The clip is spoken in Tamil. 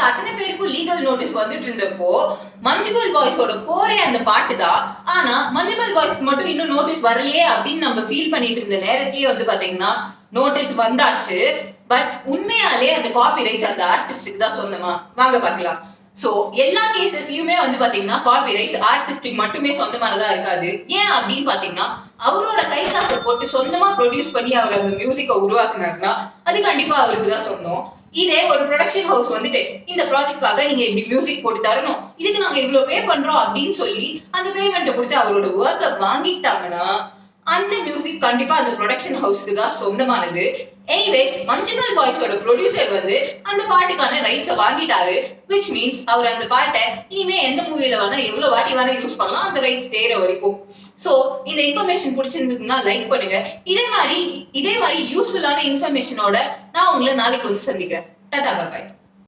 அத்தனை பேருக்கும் லீகல் நோட்டீஸ் வந்துட்டு இருந்தப்போ மஞ்சுமல் பாய்ஸோட கோரே அந்த பாட்டு தான். ஆனா மஞ்சுமல் பாய்ஸ்க்கு மட்டும் இன்னும் நோட்டீஸ் வரலையே அப்படின்னு நம்ம ஃபீல் பண்ணிட்டு இருந்த நேரத்திலேயே வந்து பாத்தீங்கன்னா நோட்டீஸ் வந்தாச்சு. பட் உண்மையாலே அந்த காப்பி ரைட்ஸ் அந்த ஆர்டிஸ்டுக்கு தான் சொந்தமா? வாங்க பார்க்கலாம். சோ எல்லா கேசஸ்லயுமே வந்து பாத்தீங்கன்னா காப்பி ரைட்ஸ் ஆர்டிஸ்டுக்கு மட்டுமே சொந்தமானதா இருக்காது. ஏன் அப்படின்னு பாத்தீங்கன்னா அவரோட கை காசை போட்டு சொந்தமா ப்ரொடியூஸ் பண்ணி அவர் அந்த மியூசிக்கை உருவாக்குனாருன்னா அது கண்டிப்பா அவருக்கு தான் சொந்தம். இதே ஒரு ப்ரொடக்ஷன் ஹவுஸ் வந்துட்டு இந்த ப்ராஜெக்ட்காக நீங்க இப்படி மியூசிக் போட்டு தரணும், இதுக்கு நாங்க இவ்வளவு பே பண்றோம் அப்படின்னு சொல்லி அந்த பேமெண்ட்டை கொடுத்து அவரோட ஒர்க்கை வாங்கிட்டாங்கன்னா அந்த மியூசிக் கண்டிப்பா அந்த ப்ரொடக்ஷன் ஹவுஸ்க்கு தான் சொந்தமானது. எனிவேஸ் மஞ்சுமல் பாய்ஸோட ப்ரொடியூசர் வந்து அந்த பாட்டுக்கான ரைட்ஸை வாங்கிட்டாரு. விச் மீன்ஸ் அவர் அந்த பாட்டை இனிமே எந்த மூவில வேணா எவ்வளவு வாட்டி வேணா யூஸ் பண்ணலாம், அந்த ரைட்ஸ் தேர வரைக்கும். சோ இந்த இன்ஃபர்மேஷன் பிடிச்சிருந்ததுன்னா லைக் பண்ணுங்க. இதே மாதிரி யூஸ்ஃபுல்லான இன்ஃபர்மேஷனோட நான் உங்களை நாளைக்கு வந்து சந்திக்கிறேன். டாடா பாய்.